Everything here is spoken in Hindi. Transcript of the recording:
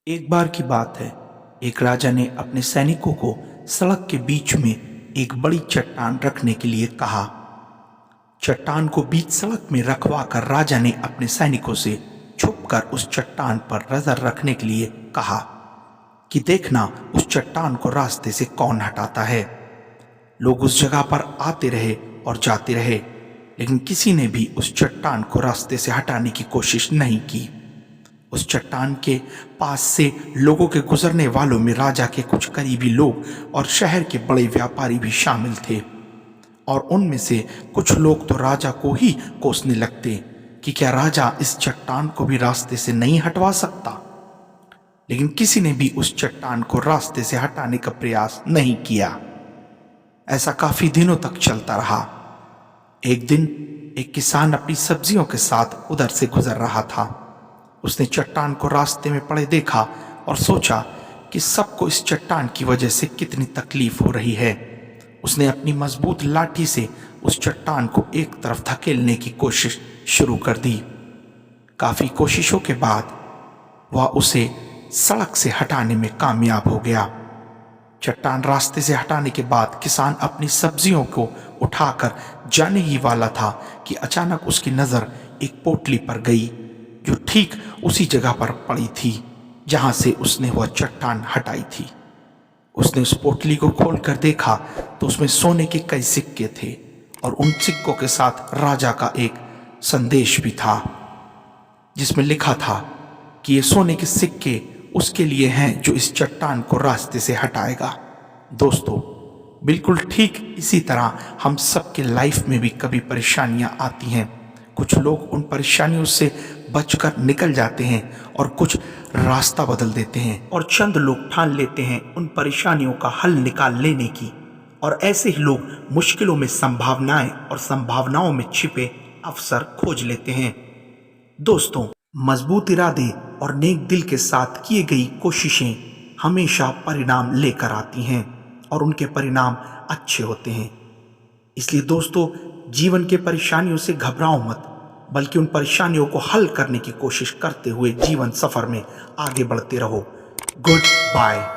एक बार की बात है। एक राजा ने अपने सैनिकों को सड़क के बीच में एक बड़ी चट्टान रखने के लिए कहा। चट्टान को बीच सड़क में रखवा कर राजा ने अपने सैनिकों से छुपकर उस चट्टान पर नजर रखने के लिए कहा कि देखना उस चट्टान को रास्ते से कौन हटाता है। लोग उस जगह पर आते रहे और जाते रहे, लेकिन किसी ने भी उस चट्टान को रास्ते से हटाने की कोशिश नहीं की। उस चट्टान के पास से लोगों के गुजरने वालों में राजा के कुछ करीबी लोग और शहर के बड़े व्यापारी भी शामिल थे, और उनमें से कुछ लोग तो राजा को ही कोसने लगते कि क्या राजा इस चट्टान को भी रास्ते से नहीं हटवा सकता। लेकिन किसी ने भी उस चट्टान को रास्ते से हटाने का प्रयास नहीं किया। ऐसा काफी दिनों तक चलता रहा। एक दिन एक किसान अपनी सब्जियों के साथ उधर से गुजर रहा था। उसने चट्टान को रास्ते में पड़े देखा और सोचा कि सबको इस चट्टान की वजह से कितनी तकलीफ हो रही है। उसने अपनी मजबूत लाठी से उस चट्टान को एक तरफ धकेलने की कोशिश शुरू कर दी। काफी कोशिशों के बाद वह उसे सड़क से हटाने में कामयाब हो गया। चट्टान रास्ते से हटाने के बाद किसान अपनी सब्जियों को उठाकर जाने ही वाला था कि अचानक उसकी नजर एक पोटली पर गई, जो ठीक उसी जगह पर पड़ी थी जहां से उसने वह चट्टान हटाई थी। उसने उस पोटली को खोलकर देखा तो उसमें सोने के कई सिक्के थे, और उन सिक्कों के साथ राजा का एक संदेश भी था, जिसमें लिखा था कि ये सोने के सिक्के उसके लिए हैं जो इस चट्टान को रास्ते से हटाएगा। दोस्तों, बिल्कुल ठीक इसी तरह हम सबके लाइफ में भी कभी परेशानियां आती हैं। कुछ लोग उन परेशानियों से बचकर निकल जाते हैं और कुछ रास्ता बदल देते हैं, और चंद लोग ठान लेते हैं उन परेशानियों का हल निकाल लेने की, और ऐसे ही लोग मुश्किलों में संभावनाएं और संभावनाओं में छिपे अवसर खोज लेते हैं। दोस्तों, मजबूत इरादे और नेक दिल के साथ की गई कोशिशें हमेशा परिणाम लेकर आती हैं, और उनके परिणाम अच्छे होते हैं। इसलिए दोस्तों, जीवन के परेशानियों से घबराओ मत, बल्कि उन परेशानियों को हल करने की कोशिश करते हुए जीवन सफर में आगे बढ़ते रहो। Good bye.